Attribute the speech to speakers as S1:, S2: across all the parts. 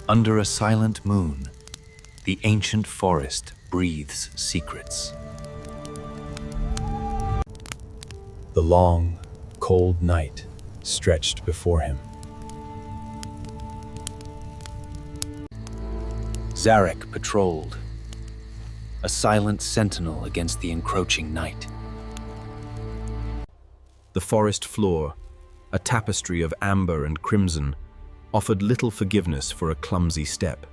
S1: Under a silent moon, the ancient forest breathes secrets. The long, cold night stretched before him. Zarek patrolled, a silent sentinel against the encroaching night. The forest floor, a tapestry of amber and crimson, offered little forgiveness for a clumsy step.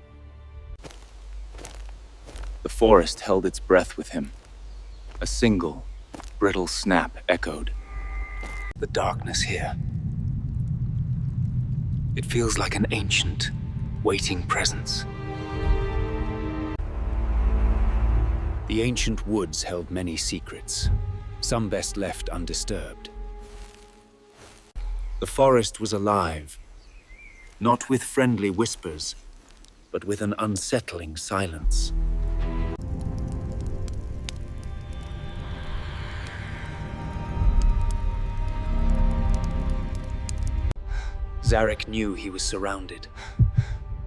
S1: The forest held its breath with him. A single, brittle snap echoed. The darkness here. It feels like an ancient, waiting presence. The ancient woods held many secrets, some best left undisturbed. The forest was alive, not with friendly whispers, but with an unsettling silence. Zarek knew he was surrounded.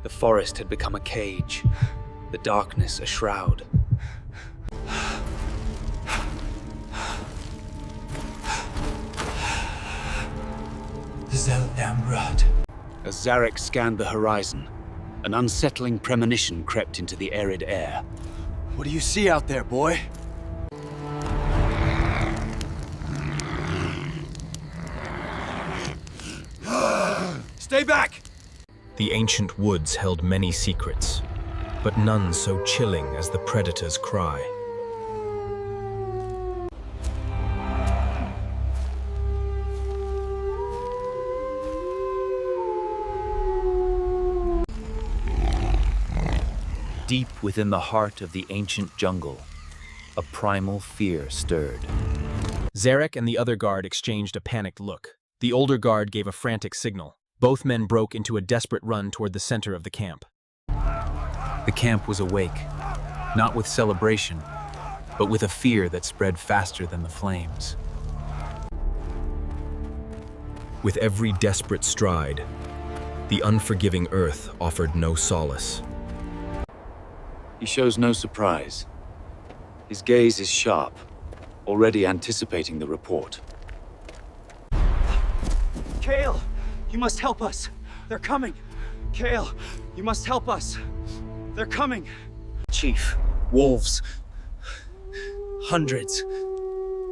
S1: The forest had become a cage, the darkness a shroud.
S2: Zeldamrad.
S1: As Zarek scanned the horizon, an unsettling premonition crept into the arid air.
S2: What do you see out there, boy? Stay back!
S3: The ancient woods held many secrets, but none so chilling as the predator's cry.
S1: Deep within the heart of the ancient jungle, a primal fear stirred.
S3: Zarek and the other guard exchanged a panicked look. The older guard gave a frantic signal. Both men broke into a desperate run toward the center of the camp.
S1: The camp was awake, not with celebration, but with a fear that spread faster than the flames.
S3: With every desperate stride, the unforgiving earth offered no solace.
S1: He shows no surprise. His gaze is sharp, already anticipating the report.
S2: Kale, you must help us. They're coming. Kale, you must help us. They're coming.
S4: Chief, wolves. Hundreds.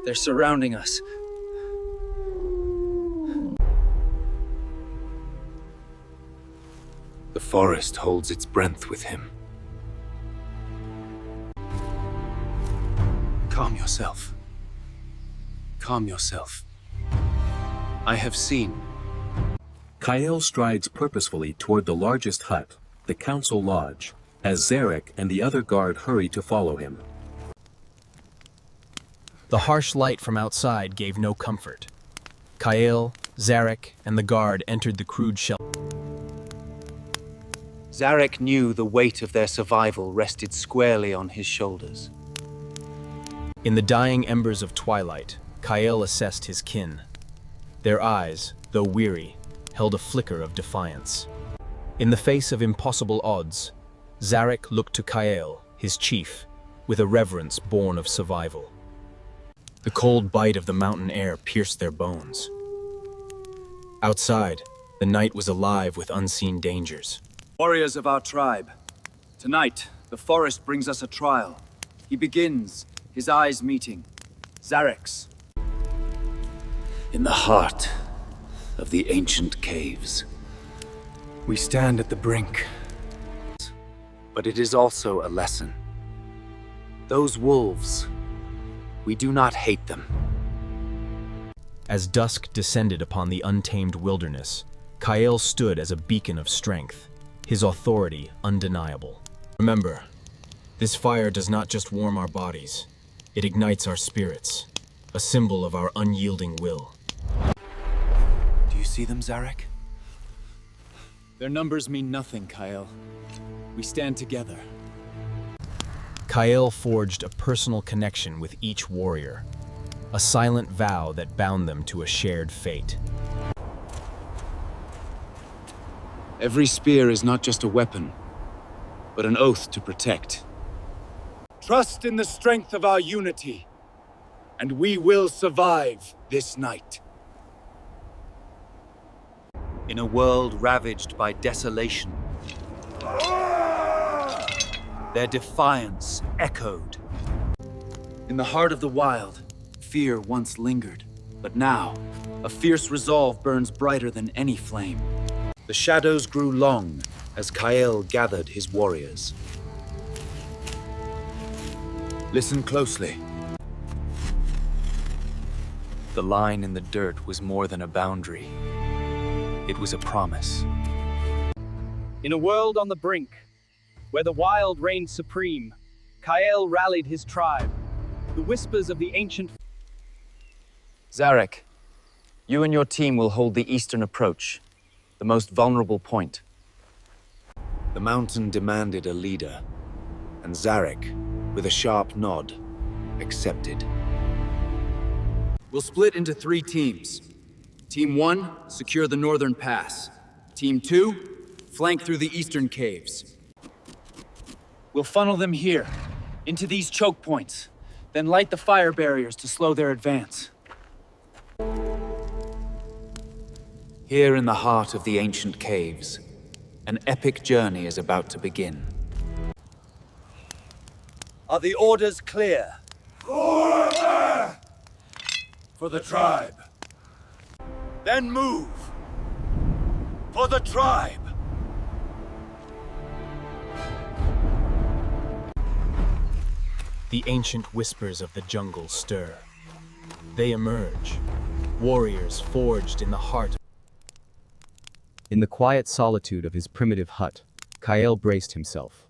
S4: They're surrounding us.
S1: The forest holds its breath with him. Calm yourself. Calm yourself. I have seen.
S5: Kyle strides purposefully toward the largest hut, the council lodge, as Zarek and the other guard hurry to follow him.
S3: The harsh light from outside gave no comfort. Kyle, Zarek, and the guard entered the crude shelter.
S1: Zarek knew the weight of their survival rested squarely on his shoulders.
S3: In the dying embers of twilight, Kyle assessed his kin. Their eyes, though weary, held a flicker of defiance. In the face of impossible odds, Zarek looked to Kyle, his chief, with a reverence born of survival. The cold bite of the mountain air pierced their bones. Outside, the night was alive with unseen dangers.
S2: Warriors of our tribe, tonight, the forest brings us a trial. He begins, his eyes meeting. Zarek's.
S1: In the heart of the ancient caves, we stand at the brink. But it is also a lesson. Those wolves, we do not hate them.
S3: As dusk descended upon the untamed wilderness, Kyle stood as a beacon of strength, his authority undeniable. Remember, this fire does not just warm our bodies, it ignites our spirits, a symbol of our unyielding will.
S1: Do you see them, Zarek?
S2: Their numbers mean nothing, Kyle. We stand together.
S3: Kyle forged a personal connection with each warrior, a silent vow that bound them to a shared fate.
S2: Every spear is not just a weapon, but an oath to protect. Trust in the strength of our unity, and we will survive this night.
S1: In a world ravaged by desolation, their defiance echoed.
S2: In the heart of the wild, fear once lingered, but now, a fierce resolve burns brighter than any flame. The shadows grew long as Kael gathered his warriors. Listen closely.
S1: The line in the dirt was more than a boundary. It was a promise.
S6: In a world on the brink, where the wild reigned supreme, Kael rallied his tribe. The whispers of the ancient...
S2: Zarek, you and your team will hold the eastern approach, the most vulnerable point. The mountain demanded a leader, and Zarek, with a sharp nod, accepted. We'll split into 3 teams. Team 1, secure the northern pass. Team 2, flank through the eastern caves. We'll funnel them here, into these choke points, then light the fire barriers to slow their advance. Here in the heart of the ancient caves, an epic journey is about to begin.
S7: Are the orders clear? Order! For the tribe. Then move! For the tribe!
S3: The ancient whispers of the jungle stir. They emerge, warriors forged in the heart.
S8: In the quiet solitude of his primitive hut, Kael braced himself.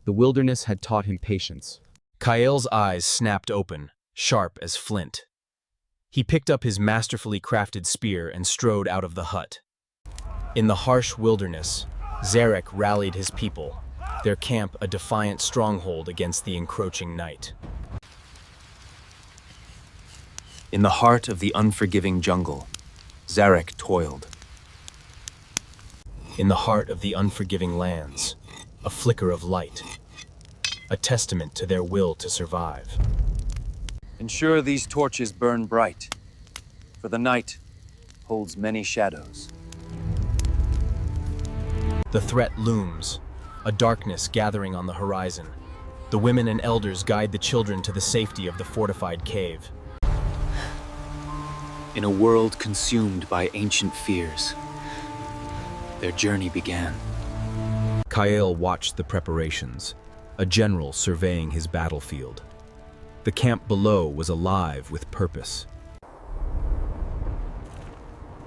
S8: The wilderness had taught him patience.
S3: Kael's eyes snapped open, sharp as flint. He picked up his masterfully crafted spear and strode out of the hut. In the harsh wilderness, Zarek rallied his people, their camp a defiant stronghold against the encroaching night.
S1: In the heart of the unforgiving jungle, Zarek toiled.
S3: In the heart of the unforgiving lands, a flicker of light, a testament to their will to survive.
S2: Ensure these torches burn bright, for the night holds many shadows.
S3: The threat looms, a darkness gathering on the horizon. The women and elders guide the children to the safety of the fortified cave.
S1: In a world consumed by ancient fears, their journey began.
S3: Kael watched the preparations, a general surveying his battlefield. The camp below was alive with purpose.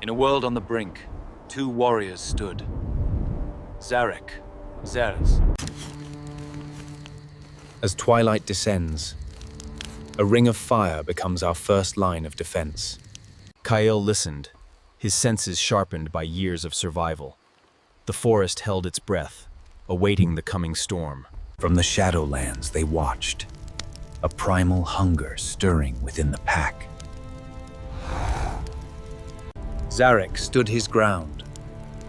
S1: In a world on the brink, 2 warriors stood. Zarek, Zerz. As twilight descends, a ring of fire becomes our first line of defense.
S3: Kael listened, his senses sharpened by years of survival. The forest held its breath, awaiting the coming storm.
S1: From the Shadowlands they watched, a primal hunger stirring within the pack. Zarek stood his ground,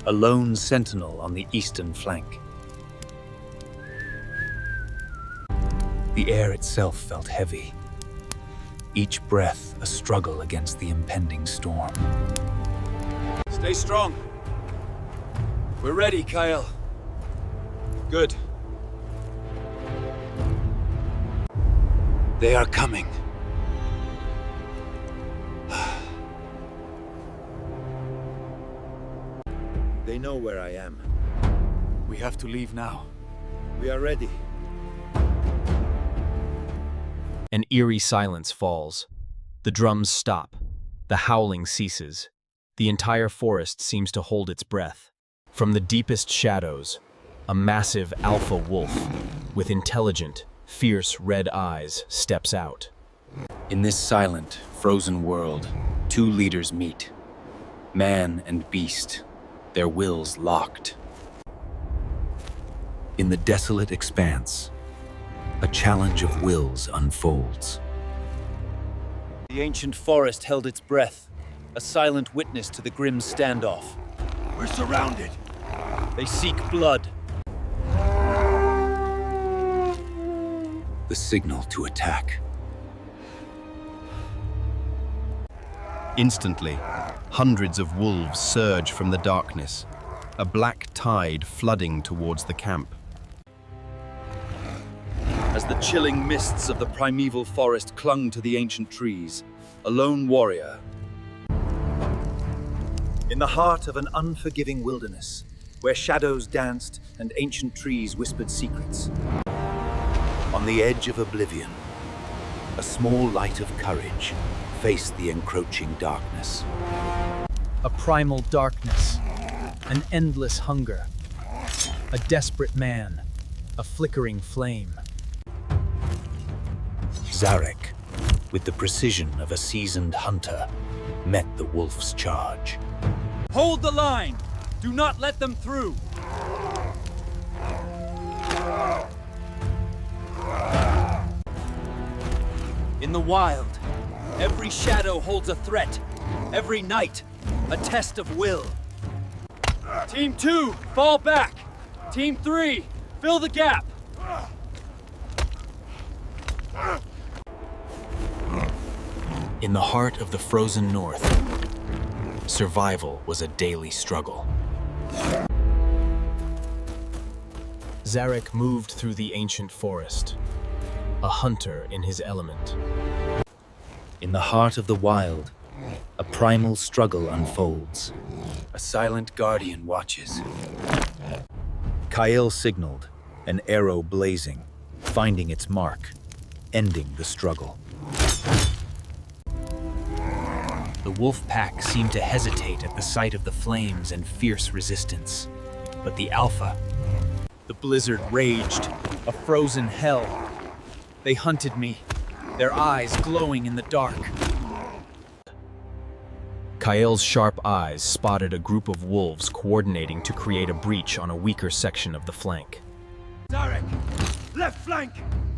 S1: a lone sentinel on the eastern flank. The air itself felt heavy, each breath a struggle against the impending storm.
S2: Stay strong. We're ready, Kael. Good.
S1: They are coming.
S7: They know where I am.
S2: We have to leave now.
S7: We are ready.
S3: An eerie silence falls. The drums stop. The howling ceases. The entire forest seems to hold its breath. From the deepest shadows, a massive alpha wolf with intelligent, fierce red eyes steps out.
S1: In this silent, frozen world, 2 leaders meet. Man and beast, their wills locked. In the desolate expanse, a challenge of wills unfolds.
S2: The ancient forest held its breath, a silent witness to the grim standoff.
S7: We're surrounded.
S6: They seek blood.
S1: The signal to attack.
S9: Instantly, hundreds of wolves surge from the darkness, a black tide flooding towards the camp.
S2: As the chilling mists of the primeval forest clung to the ancient trees, a lone warrior. In the heart of an unforgiving wilderness, where shadows danced and ancient trees whispered secrets. On the edge of oblivion, a small light of courage faced the encroaching darkness.
S6: A primal darkness, an endless hunger, a desperate man, a flickering flame.
S2: Zarek, with the precision of a seasoned hunter, met the wolf's charge.
S6: Hold the line! Do not let them through! In the wild, every shadow holds a threat. Every night, a test of will. Team 2, fall back! Team 3, fill the gap!
S2: In the heart of the frozen north, survival was a daily struggle.
S3: Zarek moved through the ancient forest, a hunter in his element.
S2: In the heart of the wild, a primal struggle unfolds.
S1: A silent guardian watches.
S2: Kael signaled, an arrow blazing, finding its mark, ending the struggle.
S10: The wolf pack seemed to hesitate at the sight of the flames and fierce resistance. But the alpha...
S6: The blizzard raged, a frozen hell. They hunted me, their eyes glowing in the dark.
S3: Kael's sharp eyes spotted a group of wolves coordinating to create a breach on a weaker section of the flank.
S6: Zarek! Left flank!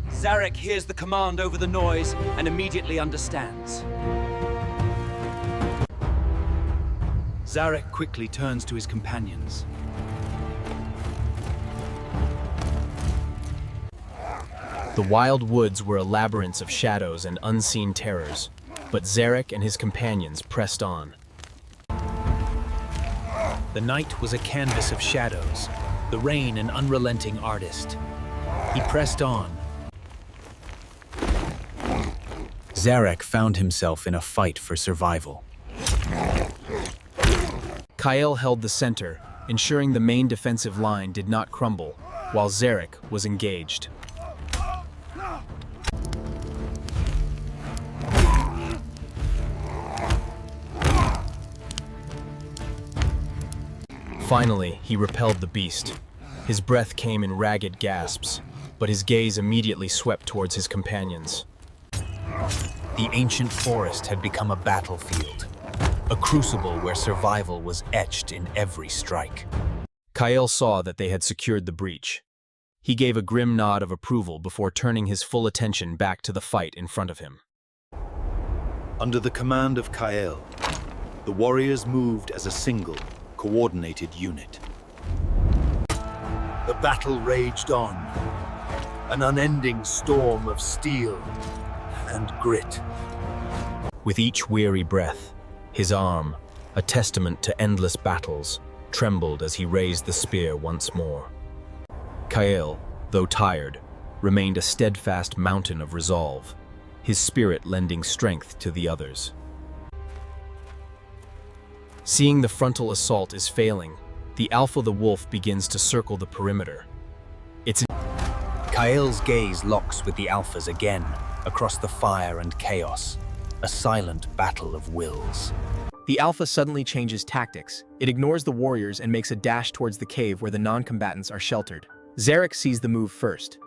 S6: Zarek hears the command over the noise and immediately understands.
S2: Zarek quickly turns to his companions.
S3: The wild woods were a labyrinth of shadows and unseen terrors, but Zarek and his companions pressed on.
S10: The night was a canvas of shadows, the rain an unrelenting artist. He pressed on.
S2: Zarek found himself in a fight for survival.
S3: Kael held the center, ensuring the main defensive line did not crumble, while Zarek was engaged. Finally, he repelled the beast. His breath came in ragged gasps, but his gaze immediately swept towards his companions.
S2: The ancient forest had become a battlefield, a crucible where survival was etched in every strike.
S3: Kael saw that they had secured the breach. He gave a grim nod of approval before turning his full attention back to the fight in front of him.
S2: Under the command of Kael, the warriors moved as a single, coordinated unit. The battle raged on, an unending storm of steel and grit.
S3: With each weary breath, his arm, a testament to endless battles, trembled as he raised the spear once more. Kael, though tired, remained a steadfast mountain of resolve, his spirit lending strength to the others. Seeing the frontal assault is failing, the Alpha the Wolf begins to circle the perimeter.
S2: Kael's gaze locks with the Alphas again, across the fire and chaos, a silent battle of wills.
S11: The Alpha suddenly changes tactics. It ignores the warriors and makes a dash towards the cave where the non-combatants are sheltered. Zarek sees the move first.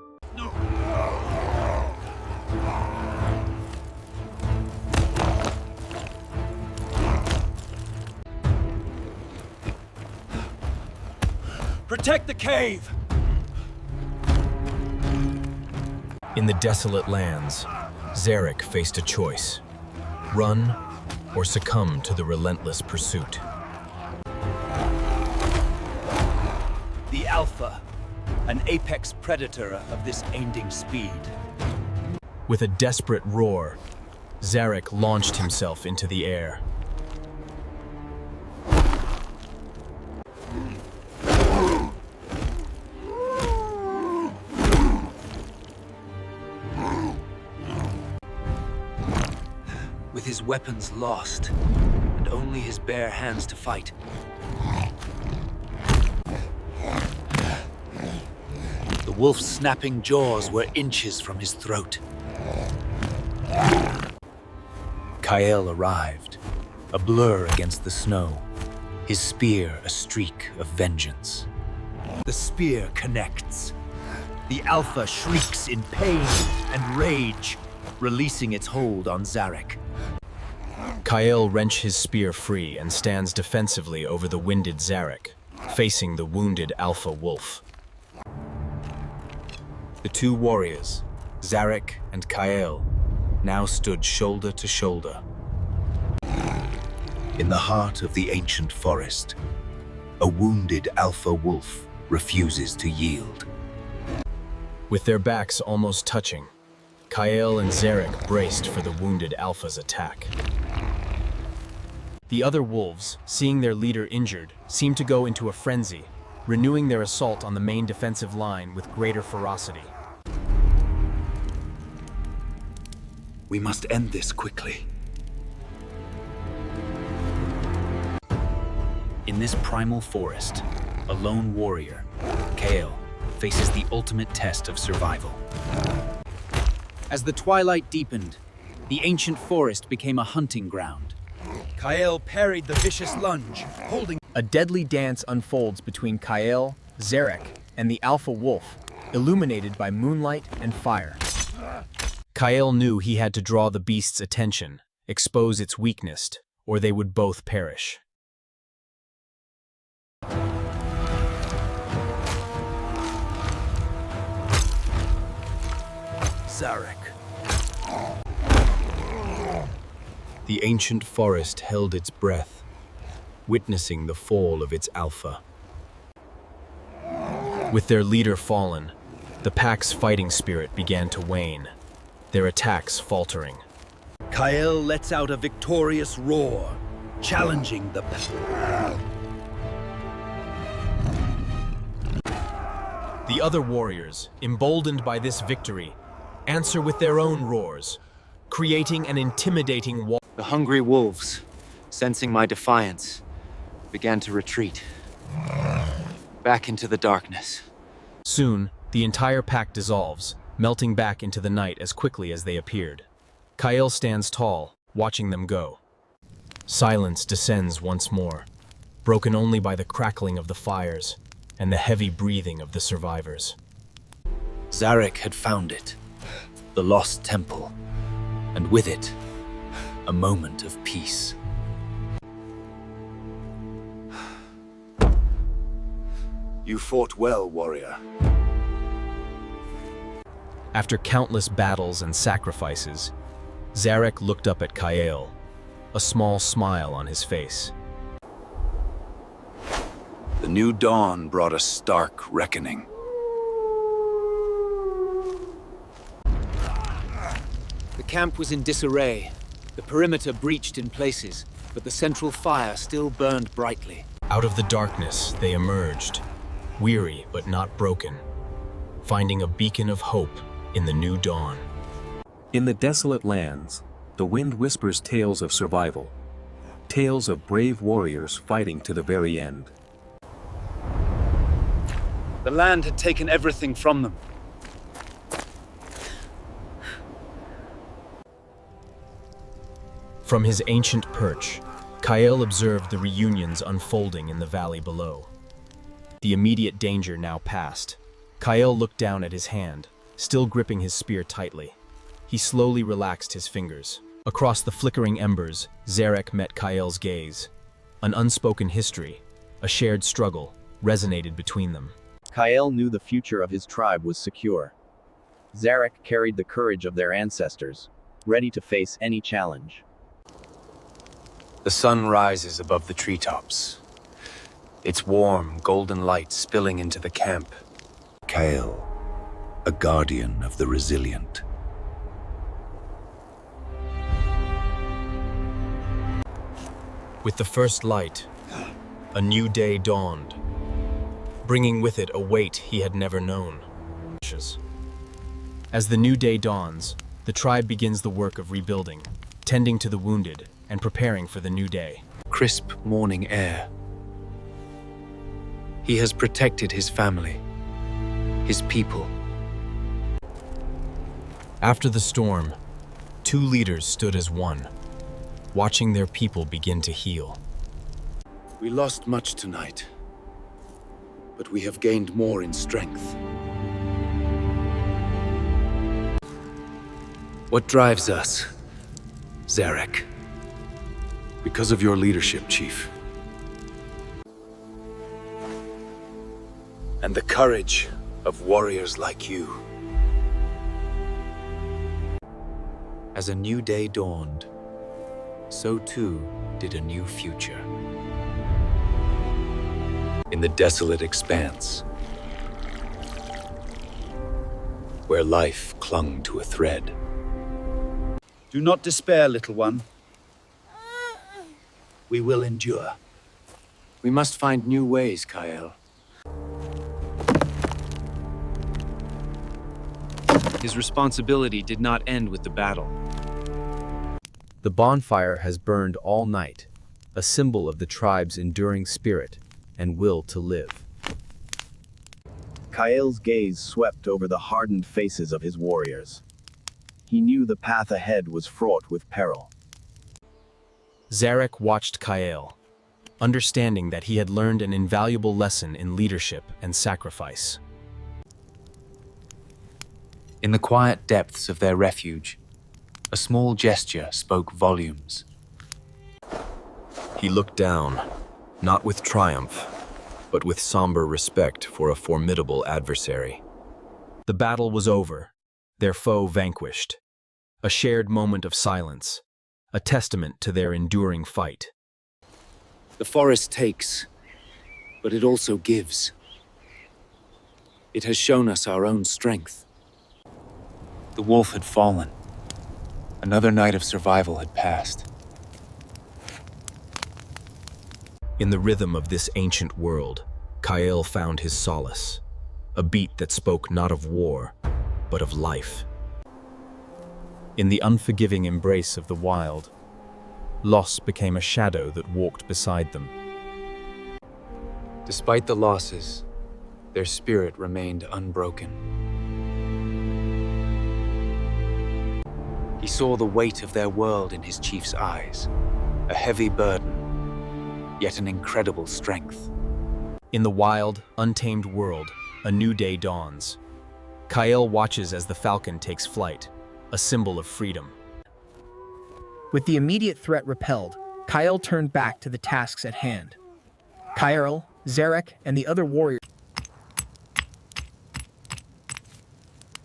S6: Protect the cave!
S3: In the desolate lands, Zarek faced a choice: run or succumb to the relentless pursuit.
S6: Alpha, an apex predator of this ending speed.
S3: With a desperate roar, Zarek launched himself into the air.
S6: With his weapons lost, and only his bare hands to fight, the wolf's snapping jaws were inches from his throat. Kael arrived, a blur against the snow, his spear a streak of vengeance. The spear connects. The Alpha shrieks in pain and rage, releasing its hold on Zarek.
S3: Kael wrenches his spear free and stands defensively over the winded Zarek, facing the wounded Alpha wolf. The two warriors, Zarek and Kael, now stood shoulder to shoulder.
S2: In the heart of the ancient forest, a wounded Alpha wolf refuses to yield.
S3: With their backs almost touching, Kael and Zarek braced for the wounded Alpha's attack. The other wolves, seeing their leader injured, seemed to go into a frenzy, renewing their assault on the main defensive line with greater ferocity.
S1: We must end this quickly.
S6: In this primal forest, a lone warrior, Kael, faces the ultimate test of survival. As the twilight deepened, the ancient forest became a hunting ground. Kael parried the vicious lunge, holding...
S11: A deadly dance unfolds between Kael, Zarek, and the Alpha wolf, illuminated by moonlight and fire.
S3: Kael knew he had to draw the beast's attention, expose its weakness, or they would both perish.
S6: Zarek.
S3: The ancient forest held its breath, witnessing the fall of its Alpha. With their leader fallen, the pack's fighting spirit began to wane, their attacks faltering.
S6: Kael lets out a victorious roar, challenging the...
S3: The other warriors, emboldened by this victory, answer with their own roars, creating an intimidating wall.
S2: The hungry wolves, sensing my defiance, began to retreat, back into the darkness.
S3: Soon, the entire pack dissolves, melting back into the night as quickly as they appeared. Kael stands tall, watching them go. Silence descends once more, broken only by the crackling of the fires and the heavy breathing of the survivors.
S6: Zarek had found it, the lost temple, and with it, a moment of peace.
S1: You fought well, warrior.
S3: After countless battles and sacrifices, Zarek looked up at Kael, a small smile on his face.
S1: The new dawn brought a stark reckoning.
S6: The camp was in disarray, the perimeter breached in places, but the central fire still burned brightly.
S3: Out of the darkness, they emerged, weary but not broken, finding a beacon of hope in the new dawn.
S5: In the desolate lands, the wind whispers tales of survival, tales of brave warriors fighting to the very end.
S6: The land had taken everything from them.
S3: From his ancient perch, Kael observed the reunions unfolding in the valley below. The immediate danger now passed. Kael looked down at his hand, still gripping his spear tightly. He slowly relaxed his fingers. Across the flickering embers, Zarek met Kael's gaze. An unspoken history, a shared struggle, resonated between them.
S8: Kael knew the future of his tribe was secure. Zarek carried the courage of their ancestors, ready to face any challenge.
S2: The sun rises above the treetops. its warm, golden light spilling into the camp.
S1: Kale, a guardian of the resilient.
S3: With the first light, a new day dawned, bringing with it a weight he had never known. As the new day dawns, the tribe begins the work of rebuilding, tending to the wounded, and preparing for the new day.
S2: Crisp morning air. He has protected his family, his people.
S3: After the storm, two leaders stood as one, watching their people begin to heal.
S1: We lost much tonight, but we have gained more in strength.
S2: What drives us, Zarek?
S1: Because of your leadership, Chief. And the courage of warriors like you.
S2: As a new day dawned, so too did a new future.
S1: In the desolate expanse, where life clung to a thread.
S7: Do not despair, little one. We will endure.
S2: We must find new ways, Kael. His responsibility did not end with the battle.
S8: The bonfire has burned all night, a symbol of the tribe's enduring spirit and will to live.
S12: Kael's gaze swept over the hardened faces of his warriors. He knew the path ahead was fraught with peril.
S3: Zarek watched Kael, understanding that he had learned an invaluable lesson in leadership and sacrifice.
S2: In the quiet depths of their refuge, a small gesture spoke volumes.
S3: He looked down, not with triumph, but with somber respect for a formidable adversary. The battle was over, their foe vanquished. A shared moment of silence, a testament to their enduring fight.
S2: The forest takes, but it also gives. It has shown us our own strength. The wolf had fallen. Another night of survival had passed.
S3: In the rhythm of this ancient world, Kael found his solace, a beat that spoke not of war, but of life. In the unforgiving embrace of the wild, loss became a shadow that walked beside them.
S2: Despite the losses, their spirit remained unbroken. He saw the weight of their world in his chief's eyes, a heavy burden, yet an incredible strength.
S3: In the wild, untamed world, a new day dawns. Kael watches as the falcon takes flight, a symbol of freedom.
S11: With the immediate threat repelled, Kael turned back to the tasks at hand. Kael, Zarek, and the other warriors.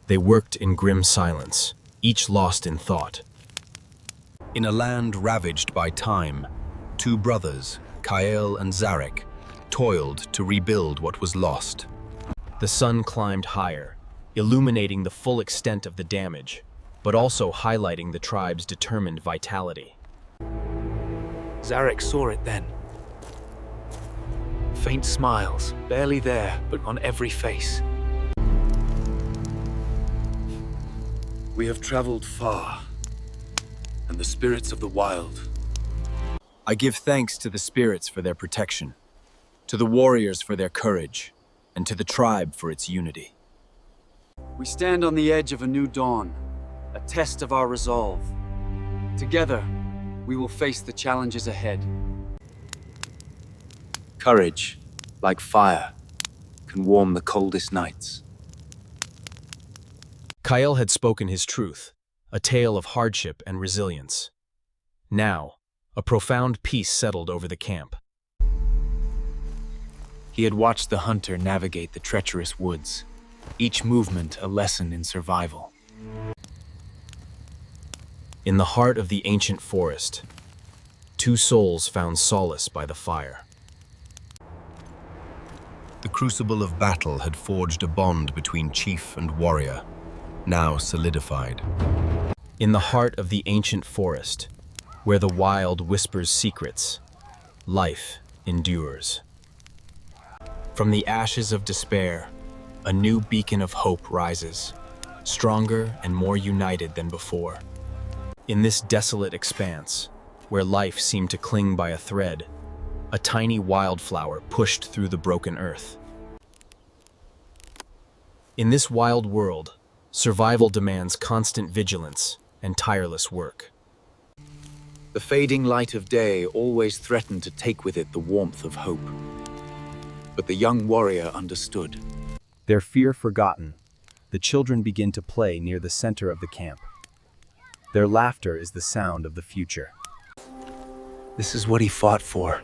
S3: They worked in grim silence, each lost in thought.
S9: In a land ravaged by time, two brothers, Kael and Zarek, toiled to rebuild what was lost.
S3: The sun climbed higher, illuminating the full extent of the damage, but also highlighting the tribe's determined vitality.
S2: Zarek saw it then. Faint smiles, barely there, but on every face.
S1: We have traveled far, and the spirits of the wild.
S3: I give thanks to the spirits for their protection, to the warriors for their courage, and to the tribe for its unity.
S6: We stand on the edge of a new dawn, a test of our resolve. Together, we will face the challenges ahead.
S2: Courage, like fire, can warm the coldest nights.
S3: Kael had spoken his truth, a tale of hardship and resilience. Now, a profound peace settled over the camp.
S2: He had watched the hunter navigate the treacherous woods, each movement a lesson in survival.
S3: In the heart of the ancient forest, two souls found solace by the fire.
S9: The crucible of battle had forged a bond between chief and warrior, now solidified.
S3: In the heart of the ancient forest, where the wild whispers secrets, life endures. From the ashes of despair, a new beacon of hope rises, stronger and more united than before. In this desolate expanse, where life seemed to cling by a thread, a tiny wildflower pushed through the broken earth. In this wild world, survival demands constant vigilance and tireless work.
S2: The fading light of day always threatened to take with it the warmth of hope. But the young warrior understood.
S8: Their fear forgotten, the children begin to play near the center of the camp. Their laughter is the sound of the future.
S1: This is what he fought for.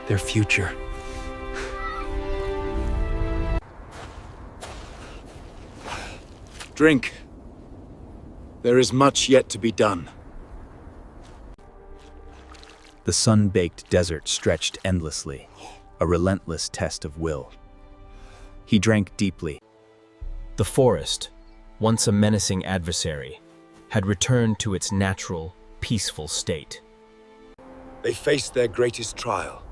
S1: Their future.
S2: Drink. There is much yet to be done.
S8: The sun-baked desert stretched endlessly, a relentless test of will. He drank deeply.
S3: The forest, once a menacing adversary, had returned to its natural, peaceful state.
S2: They faced their greatest trial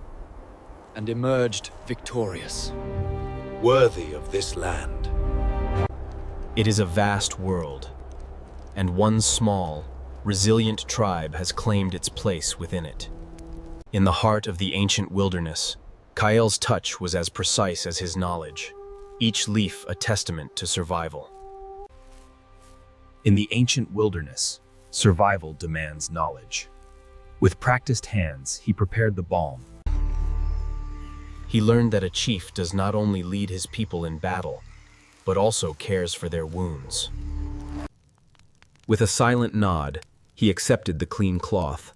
S1: And emerged victorious.
S2: worthy of this land.
S3: It is a vast world, and one small, resilient tribe has claimed its place within it. In the heart of the ancient wilderness, Kael's touch was as precise as his knowledge, each leaf a testament to survival.
S8: In the ancient wilderness, survival demands knowledge. With practiced hands, he prepared the balm.
S3: He learned that a chief does not only lead his people in battle, but also cares for their wounds. With a silent nod, he accepted the clean cloth,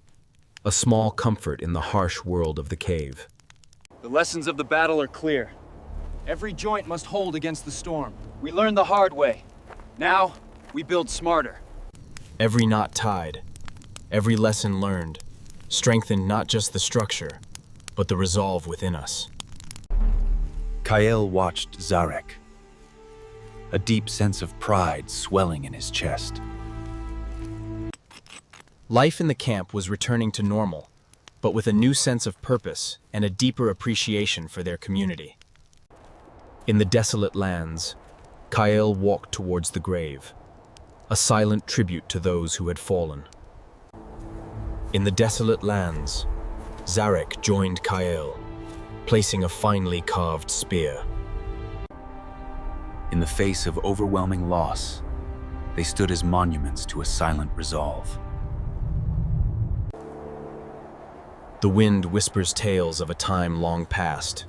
S3: a small comfort in the harsh world of the cave.
S6: The lessons of the battle are clear. Every joint must hold against the storm. We learned the hard way. Now, we build smarter.
S3: Every knot tied, every lesson learned, strengthened not just the structure, but the resolve within us.
S2: Kael watched Zarek, a deep sense of pride swelling in his chest.
S3: Life in the camp was returning to normal, but with a new sense of purpose and a deeper appreciation for their community. In the desolate lands, Kael walked towards the grave, a silent tribute to those who had fallen. In the desolate lands, Zarek joined Kael, placing a finely carved spear.
S2: In the face of overwhelming loss, they stood as monuments to a silent resolve.
S3: The wind whispers tales of a time long past,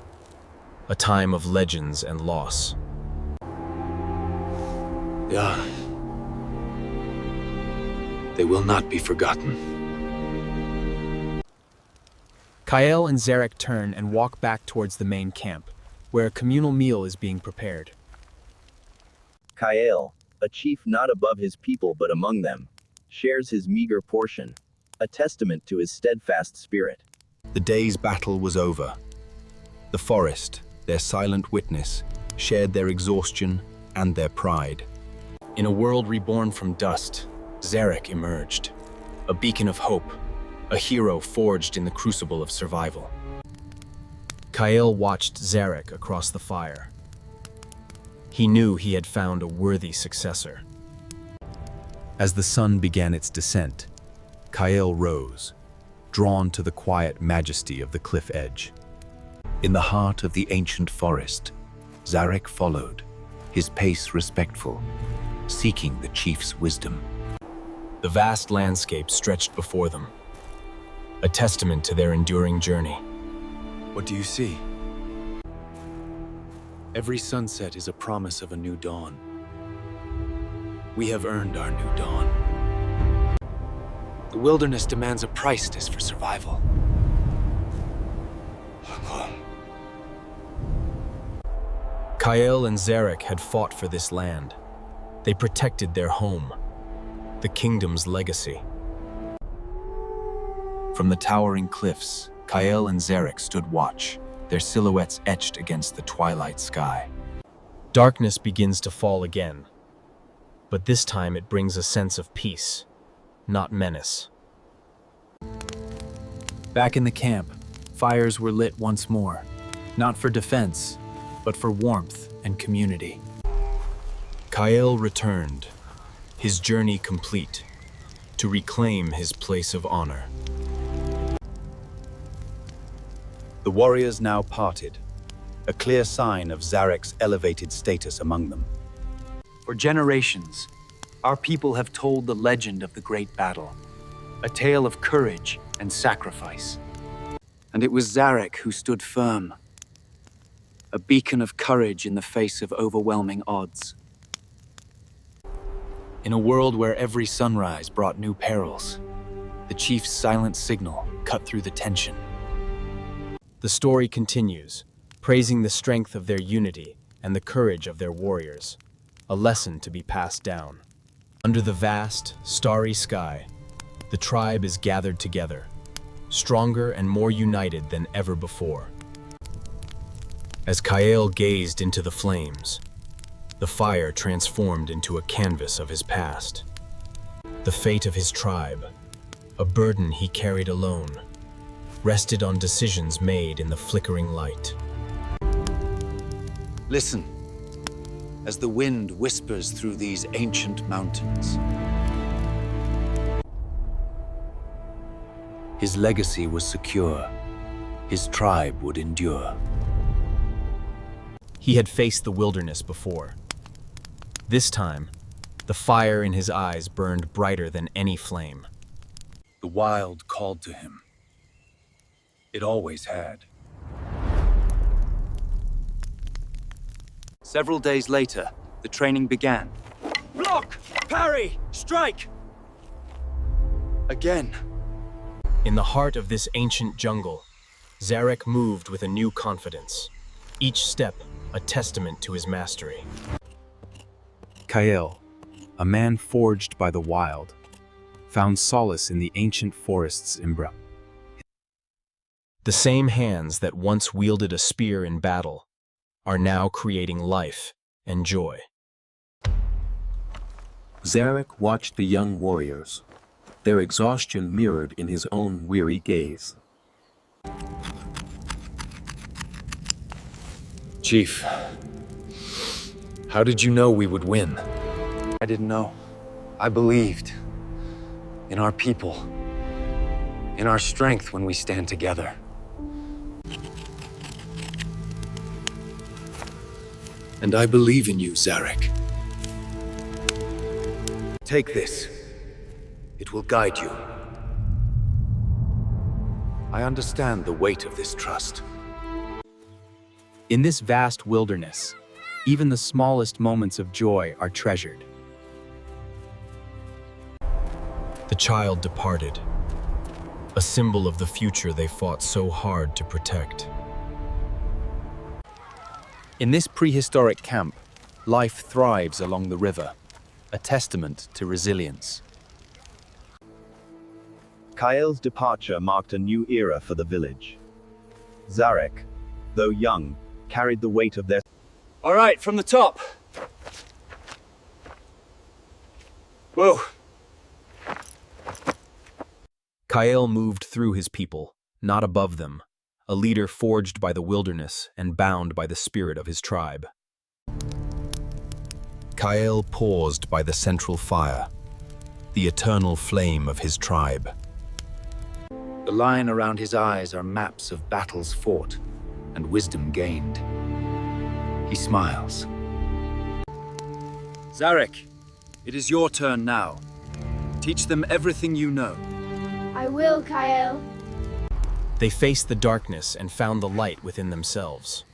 S3: a time of legends and loss.
S2: Yeah. They will not be forgotten.
S11: Kael and Zarek turn and walk back towards the main camp, where a communal meal is being prepared.
S12: Kael, a chief not above his people but among them, shares his meager portion, a testament to his steadfast spirit.
S9: The day's battle was over. The forest, their silent witness, shared their exhaustion and their pride.
S3: In a world reborn from dust, Zarek emerged, a beacon of hope, a hero forged in the crucible of survival. Kael watched Zarek across the fire. He knew he had found a worthy successor.
S8: As the sun began its descent, Kael rose, drawn to the quiet majesty of the cliff edge.
S2: In the heart of the ancient forest, Zarek followed, his pace respectful, seeking the chief's wisdom.
S3: The vast landscape stretched before them, a testament to their enduring journey.
S2: What do you see? Every sunset is a promise of a new dawn. We have earned our new dawn. The wilderness demands a price for survival.
S3: Kael and Zarek had fought for this land. They protected their home, the kingdom's legacy. From the towering cliffs, Kael and Zarek stood watch,
S2: their silhouettes etched against the twilight sky.
S3: Darkness begins to fall again, but this time it brings a sense of peace, not menace.
S2: Back in the camp, fires were lit once more, not for defense, but for warmth and community.
S3: Kael returned, his journey complete, to reclaim his place of honor.
S1: The warriors now parted, a clear sign of Zarek's elevated status among them.
S6: For generations, our people have told the legend of the great battle, a tale of courage and sacrifice. And it was Zarek who stood firm, a beacon of courage in the face of overwhelming odds.
S2: In a world where every sunrise brought new perils, the chief's silent signal cut through the tension.
S3: The story continues, praising the strength of their unity and the courage of their warriors, a lesson to be passed down. Under the vast, starry sky, the tribe is gathered together, stronger and more united than ever before. As Kael gazed into the flames, the fire transformed into a canvas of his past. The fate of his tribe, a burden he carried alone, rested on decisions made in the flickering light.
S1: Listen, as the wind whispers through these ancient mountains. His legacy was secure. His tribe would endure.
S3: He had faced the wilderness before. This time, the fire in his eyes burned brighter than any flame.
S1: The wild called to him. It always had.
S6: Several days later, the training began. Block! Parry! Strike! Again.
S3: In the heart of this ancient jungle, Zarek moved with a new confidence, each step a testament to his mastery.
S8: Kael, a man forged by the wild, found solace in the ancient forest's embrace.
S3: The same hands that once wielded a spear in battle are now creating life and joy.
S5: Zarek watched the young warriors, their exhaustion mirrored in his own weary gaze.
S2: Chief, how did you know we would win?
S6: I didn't know. I believed in our people, in our strength when we stand together.
S2: And I believe in you, Zarek.
S1: Take this. It will guide you. I understand the weight of this trust.
S11: In this vast wilderness, even the smallest moments of joy are treasured.
S3: The child departed, a symbol of the future they fought so hard to protect.
S2: In this prehistoric camp, life thrives along the river, a testament to resilience.
S12: Kael's departure marked a new era for the village. Zarek, though young, carried the weight of their...
S6: All right, from the top. Whoa.
S3: Kael moved through his people, not above them, a leader forged by the wilderness and bound by the spirit of his tribe.
S9: Kael paused by the central fire, the eternal flame of his tribe.
S1: The line around his eyes are maps of battles fought and wisdom gained. He smiles.
S6: Zarek, it is your turn now. Teach them everything you know.
S13: I will, Kael.
S3: They faced the darkness and found the light within themselves.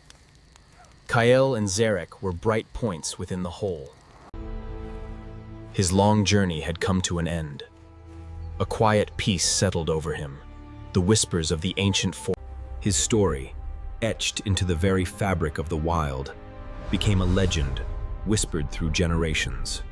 S3: Kael and Zarek were bright points within the whole. His long journey had come to an end. A quiet peace settled over him, the whispers of the ancient forest.
S9: His story, etched into the very fabric of the wild, became a legend whispered through generations.